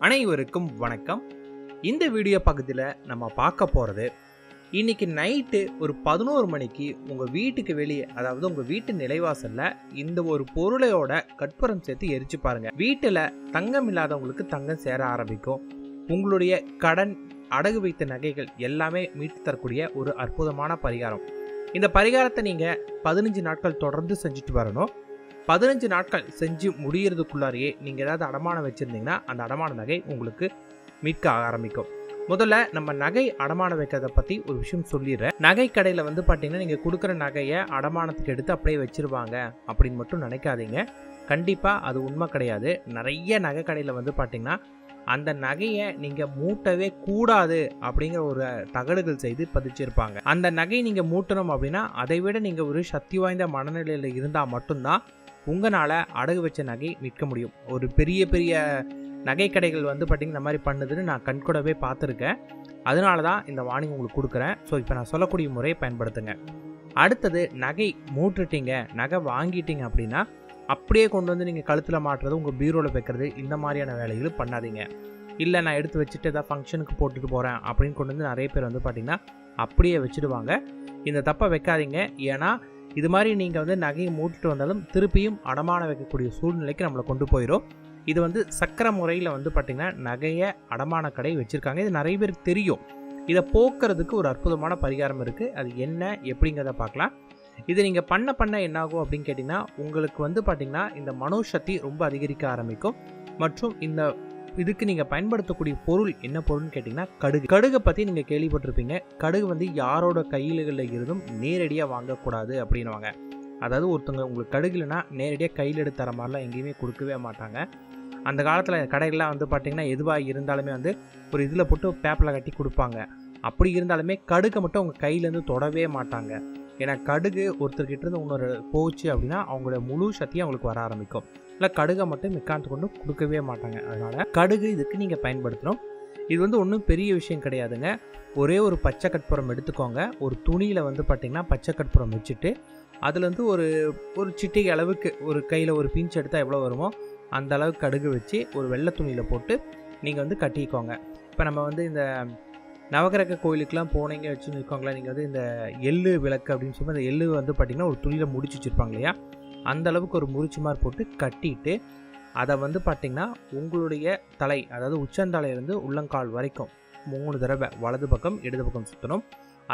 அனைவருக்கும் வணக்கம். இந்த வீடியோ பகுதியில் நம்ம பார்க்க போகிறது, இன்னைக்கு நைட்டு ஒரு 11 மணிக்கு உங்கள் வீட்டுக்கு வெளியே, அதாவது உங்கள் வீட்டு நிலைவாசலில் இந்த ஒரு பொருளையோட கற்பூரம் சேர்த்து எரிச்சு பாருங்க. வீட்டில் தங்கம் இல்லாதவங்களுக்கு தங்கம் சேர ஆரம்பிக்கும். உங்களுடைய கடன், அடகு வைத்த நகைகள் எல்லாமே மீட்டு தரக்கூடிய ஒரு அற்புதமான பரிகாரம். இந்த பரிகாரத்தை நீங்கள் 15 நாட்கள் தொடர்ந்து செஞ்சுட்டு வரணும். 15 நாட்கள் செஞ்சு முடியறதுக்குள்ளாரையே நீங்கள் ஏதாவது அடமானம் வச்சுருந்தீங்கன்னா அந்த அடமான நகை உங்களுக்கு மீட்க ஆரம்பிக்கும். முதல்ல நம்ம நகை அடமானம் வைக்கிறத பற்றி ஒரு விஷயம் சொல்லிடுறேன். நகை கடையில் பார்த்தீங்கன்னா நீங்கள் கொடுக்குற நகையை அடமானத்துக்கு எடுத்து அப்படியே வச்சிருவாங்க அப்படின்னு மட்டும் நினைக்காதீங்க. கண்டிப்பாக அது உண்மை கிடையாது. நிறைய நகை கடையில் பார்த்தீங்கன்னா அந்த நகையை நீங்கள் மூட்டவே கூடாது அப்படிங்கிற ஒரு தகடுகள் செய்து பதிச்சிருப்பாங்க. அந்த நகையை நீங்கள் மூட்டணும் அப்படின்னா அதை விட நீங்கள் ஒரு சக்தி வாய்ந்த மனநிலையில் இருந்தால் மட்டும்தான் உங்களால் அடகு வச்ச நகை மீட்க முடியும். ஒரு பெரிய பெரிய நகை கடைகள் பார்த்தீங்கன்னா இந்த மாதிரி பண்ணுதுன்னு நான் கண்கூடவே பார்த்துருக்கேன். அதனால தான் இந்த வார்னிங் உங்களுக்கு கொடுக்குறேன். ஸோ இப்போ நான் சொல்லக்கூடிய முறையை பயன்படுத்துங்க. அடுத்தது, நகை மூட்டுட்டீங்க, நகை வாங்கிட்டீங்க அப்படின்னா அப்படியே கொண்டு வந்து நீங்கள் கழுத்தில் மாட்டுறது, உங்கள் பீரோவில் வைக்கிறது, இந்த மாதிரியான வேலைகள் பண்ணாதீங்க. இல்லை நான் எடுத்து வச்சுட்டு ஏதாவது ஃபங்க்ஷனுக்கு போட்டுட்டு போகிறேன் அப்படின்னு கொண்டு வந்து நிறைய பேர் பார்த்தீங்கன்னா அப்படியே வச்சுடுவாங்க. இந்த தப்பை வைக்காதீங்க. ஏன்னா இது மாதிரி நீங்கள் நகையை மூட்டுட்டு வந்தாலும் திருப்பியும் அடமானம் வைக்கக்கூடிய சூழ்நிலைக்கு நம்மளை கொண்டு போயிடும். இது சக்கர முறையில் பார்த்தீங்கன்னா நகையை அடமான கடை வச்சுருக்காங்க. இது நிறைய பேருக்கு தெரியும். இதை போக்குறதுக்கு ஒரு அற்புதமான பரிகாரம் இருக்குது. அது என்ன எப்படிங்கிறத பார்க்கலாம். இதை நீங்கள் பண்ண என்னாகும் அப்படின்னு கேட்டிங்கன்னா, உங்களுக்கு பார்த்தீங்கன்னா இந்த மனோசக்தி ரொம்ப அதிகரிக்க ஆரம்பிக்கும். மற்றும் இந்த இதுக்கு நீங்கள் பயன்படுத்தக்கூடிய பொருள் என்ன பொருள்னு கேட்டிங்கன்னா கடுகை பற்றி நீங்கள் கேள்விப்பட்டிருப்பீங்க. கடுகு யாரோட கையில்களில் இருந்தும் நேரடியாக வாங்கக்கூடாது அப்படின்வாங்க. அதாவது ஒருத்தவங்க உங்களுக்கு கடுகு இல்லைன்னா நேரடியாக கையில் எடுத்து தர மாதிரிலாம் எங்கேயுமே கொடுக்கவே மாட்டாங்க. அந்த காலத்தில் கடைகள்லாம் பார்த்தீங்கன்னா எதுவாக இருந்தாலுமே ஒரு இதில் போட்டு பேப்பரில் கட்டி கொடுப்பாங்க. அப்படி இருந்தாலுமே கடுகை மட்டும் அவங்க கையிலேருந்து தொடவே மாட்டாங்க. ஏன்னா கடுகு ஒருத்தர்கிட்ட இருந்து இன்னொரு போச்சு அப்படின்னா அவங்களோட முழு சக்தியும் அவங்களுக்கு வர ஆரம்பிக்கும். இல்லை கடுகை மட்டும் மிக்காந்து கொண்டு கொடுக்கவே மாட்டாங்க. அதனால் கடுகு இதுக்கு நீங்கள் பயன்படுத்தணும். இது ஒன்றும் பெரிய விஷயம் கிடையாதுங்க. ஒரே ஒரு பச்சை கற்பூரம் எடுத்துக்கோங்க. ஒரு துணியில் பார்த்தீங்கன்னா பச்சை கற்பூரம் வச்சுட்டு அதுலேருந்து ஒரு சிட்டிகை அளவுக்கு ஒரு கையில் ஒரு பிஞ்ச் எடுத்தால் எவ்வளோ வருமோ அந்த அளவுக்கு கடுகு வச்சு ஒரு வெள்ளை துணியில் போட்டு நீங்கள் கட்டிக்கோங்க. இப்போ நம்ம இந்த நவகிரக கோயிலுக்கெலாம் போனீங்க வச்சுன்னு இருக்கோங்களேன், நீங்கள் இந்த எள்ளு விளக்கு அப்படின்னு சொல்லி அந்த எள்ளு பார்த்திங்கன்னா ஒரு துணியில் முடிச்சு வச்சுருப்பாங்க இல்லையா, அந்த அளவுக்கு ஒரு முறிச்சு மாதிரி போட்டு கட்டிட்டு அதை பார்த்திங்கன்னா உங்களுடைய தலை, அதாவது உச்சந்தலையிலேருந்து உள்ளங்கால் வரைக்கும் 3 தடவை வலது பக்கம் இடது பக்கம் சுற்றணும்.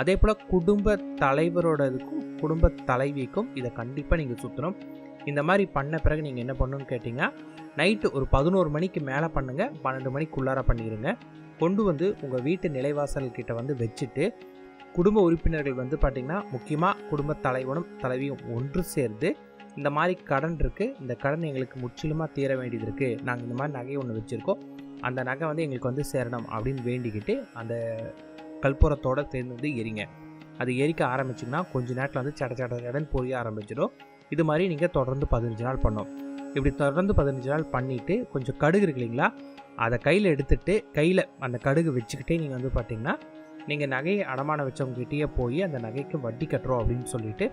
அதே போல் குடும்ப தலைவரோட இதுக்கும் குடும்ப தலைவிக்கும் இதை கண்டிப்பாக நீங்கள் சுற்றணும். இந்த மாதிரி பண்ண பிறகு நீங்கள் என்ன பண்ணணும்னு கேட்டிங்கன்னா, நைட்டு ஒரு 11 மணிக்கு மேலே பண்ணுங்கள். 12 மணிக்குள்ளார பண்ணிடுங்க. கொண்டு உங்கள் வீட்டு நிலைவாசல்கிட்ட வச்சுட்டு குடும்ப உறுப்பினர்கள் பார்த்திங்கன்னா முக்கியமாக குடும்ப தலைவனும் தலைவியும் ஒன்று சேர்ந்து இந்த மாதிரி கடன் இருக்குது, இந்த கடன் எங்களுக்கு முற்றிலுமாக தீர வேண்டியது இருக்குது, நாங்கள் இந்த மாதிரி நகை ஒன்று வச்சுருக்கோம், அந்த நகை எங்களுக்கு சேரணும் அப்படின்னு வேண்டிக்கிட்டு அந்த கற்பூரத்தோடு சேர்ந்து எரிங்க. அது எரிக்க ஆரம்பிச்சிங்கன்னா கொஞ்சம் நேரத்தில் சட பொரிய ஆரம்பிச்சிடும். இது மாதிரி நீங்கள் தொடர்ந்து 15 நாள் பண்ணோம். இப்படி தொடர்ந்து 15 நாள் பண்ணிவிட்டு கொஞ்சம் கடுகு இருக்கு இல்லைங்களா, அதை கையில் எடுத்துகிட்டு கையில் அந்த கடுகு வச்சுக்கிட்டே நீங்கள் பார்த்தீங்கன்னா நீங்கள் நகையை அடமான வச்சவங்ககிட்டயே போய் அந்த நகைக்கு வட்டி கட்டுறோம் அப்படின்னு சொல்லிட்டு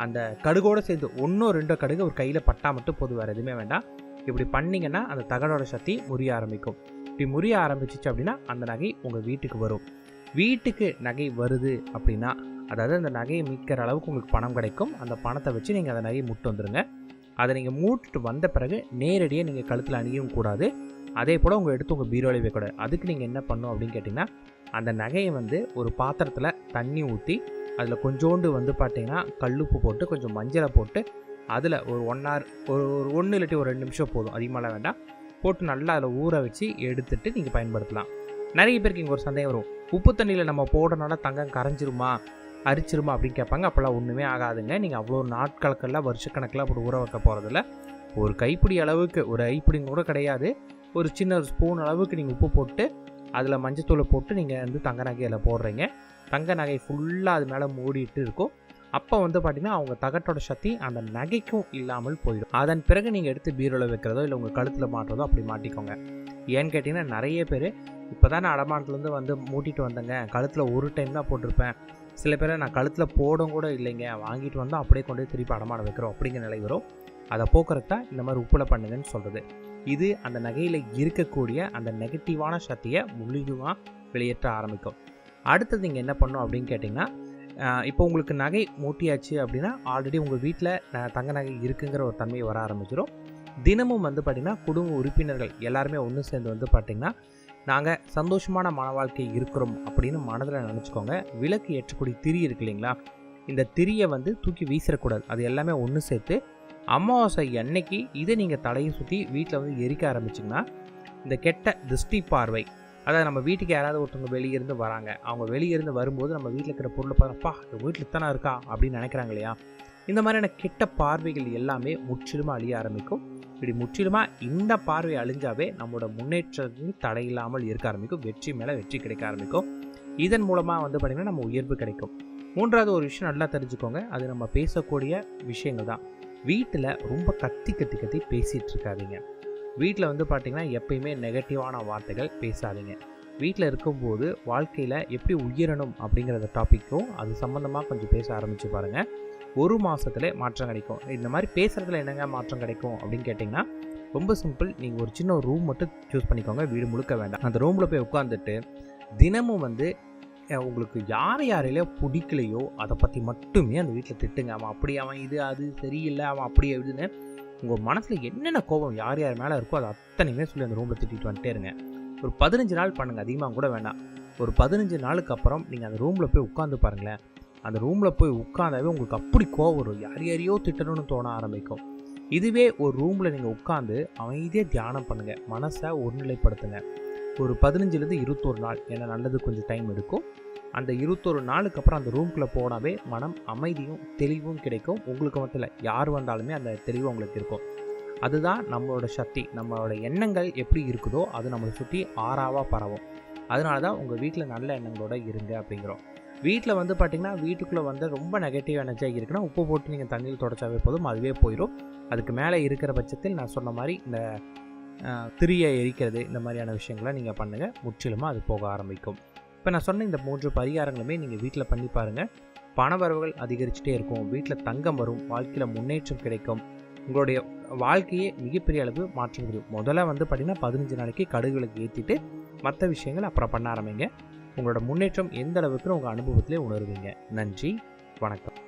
அந்த கடுகோடு சேர்ந்து 1-2 கடுகு ஒரு கையில் பட்டா மட்டும் போது, வேறு எதுவுமே வேண்டாம். இப்படி பண்ணிங்கன்னா அந்த தகடோட சக்தி முறிய ஆரம்பிக்கும். இப்படி முறிய ஆரம்பிச்சிச்சு அப்படின்னா அந்த நகை உங்கள் வீட்டுக்கு வரும். வீட்டுக்கு நகை வருது அப்படின்னா, அதாவது அந்த நகையை மீட்கிற அளவுக்கு உங்களுக்கு பணம் கிடைக்கும். அந்த பணத்தை வச்சு நீங்கள் அந்த நகையை மூட்டு வந்துடுங்க. அதை நீங்கள் மூட்டுட்டு வந்த பிறகு நேரடியாக நீங்கள் கழுத்தில் அணியவும் கூடாது. அதே போல் உங்கள் எடுத்து உங்கள் பீரோவில் வைக்கக்கூடாது. அதுக்கு நீங்கள் என்ன பண்ணணும் அப்படின்னு கேட்டிங்கன்னா, அந்த நகையை ஒரு பாத்திரத்தில் தண்ணி ஊற்றி அதில் கொஞ்சோண்டு பார்த்தீங்கன்னா கல்லுப்பு போட்டு கொஞ்சம் மஞ்சளை போட்டு அதில் ஒரு 1 hour ஒரு 1 இல்லாட்டி ஒரு 2 நிமிஷம் போதும், அதிகமாகலாம் வேண்டாம், போட்டு நல்லா அதில் ஊற வச்சு எடுத்துகிட்டு நீங்கள் பயன்படுத்தலாம். நிறைய பேருக்கு இங்கே ஒரு சந்தேகம் வரும், உப்பு தண்ணியில் நம்ம போடுறனால தங்கம் கரைஞ்சிருமா அரிச்சிருமா அப்படின்னு கேட்பாங்க. அப்போல்லாம் ஒன்றுமே ஆகாதுங்க. நீங்கள் அவ்வளோ நாட்களுக்கெல்லாம் வருஷக்கணக்கில் அப்படி ஊற வைக்க போகிறதில்ல. ஒரு கைப்பிடி அளவுக்கு, ஒரு ஐப்பிடி கூட கிடையாது, ஒரு சின்ன ஒரு ஸ்பூன் அளவுக்கு நீங்கள் உப்பு போட்டு அதில் மஞ்சத்தூளை போட்டு நீங்கள் தங்க நகையில் போடுறீங்க. தங்க நகை ஃபுல்லாக அது மேலே மூடிட்டு இருக்கும். அப்போ பார்த்திங்கன்னா அவங்க தகட்டோட சக்தி அந்த நகைக்கும் இல்லாமல் போயிடும். அதன் பிறகு நீங்கள் எடுத்து பீரோவில் வைக்கிறதோ இல்லை உங்கள் கழுத்தில் மாட்டுறதோ அப்படி மாட்டிக்கோங்க. ஏன்னு கேட்டிங்கன்னா, நிறைய பேர் இப்போ தான் நான் அடமானத்துலேருந்து மூட்டிட்டு வந்தேங்க, கழுத்தில் ஒரு டைம் தான் போட்டிருப்பேன், சில பேரை நான் கழுத்தில் போடும் கூட இல்லைங்க, வாங்கிட்டு வந்தால் அப்படியே கொண்டு திருப்பி அடமானம் வைக்கிறோம் அப்படிங்கிற நிலை வரும். அதை போக்குறத இந்த மாதிரி உப்புல பண்ணுங்கன்னு சொல்கிறது. இது அந்த நகையில் இருக்கக்கூடிய அந்த நெகட்டிவான சக்தியை முழுதுமாக வெளியேற்ற ஆரம்பிக்கும். அடுத்தது நீங்கள் என்ன பண்ணணும் அப்படின்னு கேட்டிங்கன்னா, இப்போ உங்களுக்கு நகை மூட்டியாச்சு அப்படின்னா ஆல்ரெடி உங்கள் வீட்டில் தங்க நகை இருக்குங்கிற ஒரு தன்மை வர ஆரம்பிச்சிடும். தினமும் வந்து பார்த்திங்கன்னா குடும்ப உறுப்பினர்கள் எல்லாருமே ஒன்று சேர்ந்து வந்து பார்த்திங்கன்னா நாங்கள் சந்தோஷமான மன வாழ்க்கை இருக்கிறோம் அப்படின்னு மனதில் நினச்சிக்கோங்க. விளக்கு ஏற்றக்கூடிய திரி இருக்கு இல்லைங்களா, இந்த திரியை வந்து தூக்கி வீசிடக்கூடாது. அது எல்லாமே ஒன்று சேர்த்து அமாவாசை அன்னைக்கு இதை நீங்கள் தலையை சுற்றி வீட்டில் வந்து எரிக்க ஆரம்பிச்சிங்கன்னா இந்த கெட்ட திருஷ்டி பார்வை, அதாவது நம்ம வீட்டுக்கு யாராவது ஒருத்தவங்க வெளியிருந்து வராங்க, அவங்க வெளியிருந்து வரும்போது நம்ம வீட்டில் இருக்கிற பொருளை பார்ப்பா வீட்டில் இத்தனை இருக்கா அப்படின்னு நினைக்கிறாங்க இல்லையா, இந்த மாதிரியான கெட்ட பார்வைகள் எல்லாமே முற்றிலுமாக அழிய ஆரம்பிக்கும். இப்படி முற்றிலுமாக இந்த பார்வை அழிஞ்சாவே நம்மளோட முன்னேற்றத்தின் தடையில்லாமல் இருக்க ஆரம்பிக்கும். வெற்றி மேலே வெற்றி கிடைக்க ஆரம்பிக்கும். இதன் மூலமாக வந்து பார்த்திங்கன்னா நம்ம உயர்வு கிடைக்கும். மூன்றாவது ஒரு விஷயம் நல்லா தெரிஞ்சுக்கோங்க, அது நம்ம பேசக்கூடிய விஷயங்கள் தான். வீட்டில் ரொம்ப கத்தி கத்தி கத்தி பேசிகிட்டு இருக்காதீங்க. வீட்டில் வந்து பார்த்திங்கன்னா எப்பயுமே நெகட்டிவான வார்த்தைகள் பேசாதீங்க. வீட்டில் இருக்கும்போது வாழ்க்கையில் எப்படி உயரணும் அப்படிங்கிறத டாப்பிக்கும் அது சம்மந்தமாக கொஞ்சம் பேச ஆரம்பித்து பாருங்கள். ஒரு மாதத்துல மாற்றம் கிடைக்கும். இந்த மாதிரி பேசுகிறதுல என்னங்க மாற்றம் கிடைக்கும் அப்படின்னு கேட்டிங்கன்னா, ரொம்ப சிம்பிள். நீங்கள் ஒரு சின்ன ஒரு ரூம் மட்டும் சூஸ் பண்ணிக்கோங்க, வீடு முழுக்க வேண்டாம். அந்த ரூமில் போய் உட்காந்துட்டு தினமும் வந்து உங்களுக்கு யாரையில பிடிக்கலையோ அதை பற்றி மட்டுமே அந்த வீட்டில் திட்டுங்க. அவன் அப்படி, அவன் இது, அது சரியில்லை, அவன் அப்படி இதுன்னு உங்கள் மனசில் என்னென்ன கோபம் யார் மேலே இருக்கோ அதை அத்தனையுமே சொல்லி அந்த ரூமில் திட்டிட்டு வந்துட்டே இருங்க. ஒரு 15 நாள் பண்ணுங்கள், அதிகமாக கூட வேண்டாம். ஒரு 15 நாளுக்கு அப்புறம் நீங்கள் அந்த ரூமில் போய் உட்காந்து பாருங்களேன். அந்த ரூமில் போய் உட்காந்தாவே உங்களுக்கு அப்படி கோவம் வரும், யாரையோ திட்டணும்னு தோண ஆரம்பிக்கும். இதுவே ஒரு ரூமில் நீங்கள் உட்காந்து அமைதியாக தியானம் பண்ணுங்கள், மனசை ஒருநிலைப்படுத்துங்க. ஒரு 15லேருந்து 21 நாள், ஏன்னா நல்லது கொஞ்சம் டைம் எடுக்கும். அந்த 21 நாளுக்கு அப்புறம் அந்த ரூம்குள்ளே போனாவே மனம் அமைதியும் தெளிவும் கிடைக்கும். உங்களுக்கு மட்டும் இல்லை, யார் வந்தாலுமே அந்த தெளிவு உங்களுக்கு இருக்கும். அதுதான் நம்மளோட சக்தி. நம்மளோட எண்ணங்கள் எப்படி இருக்குதோ அது நம்மளை சுற்றி ஆறாவாக பரவும். அதனால தான் உங்கள் வீட்டில் நல்ல எண்ணங்களோட இருங்க அப்படிங்கிறோம். வீட்டில் வந்து பார்த்திங்கன்னா வீட்டுக்குள்ளே வந்து ரொம்ப நெகட்டிவ் எனர்ஜியாக இருக்குன்னா உப்பு போட்டு நீங்கள் தண்ணியில் தொடச்சாவே போதும், அதுவே போயிடும். அதுக்கு மேலே இருக்கிற பட்சத்தில் நான் சொன்ன மாதிரி இந்த திரியை எரிக்கிறது, இந்த மாதிரியான விஷயங்களை நீங்கள் பண்ணுங்கள், முற்றிலுமாக அது போக ஆரம்பிக்கும். இப்போ நான் சொன்ன இந்த 3 பரிகாரங்களுமே நீங்கள் வீட்டில் பண்ணி பாருங்கள். பண வரவுகள் அதிகரிச்சுட்டே இருக்கும், வீட்டில் தங்கம் வரும், வாழ்க்கையில் முன்னேற்றம் கிடைக்கும், உங்களுடைய வாழ்க்கையே மிகப்பெரிய அளவு மாற்றம் முடியும். முதல்ல வந்து பார்த்திங்கன்னா 15 நாளைக்கு கடுகுகளுக்கு ஏற்றிட்டு மற்ற விஷயங்கள் அப்புறம் பண்ண ஆரம்பிங்க. உங்களோட முன்னேற்றம் எந்த அளவுக்கு உங்கள் அனுபவத்திலே உணருவீங்க. நன்றி, வணக்கம்.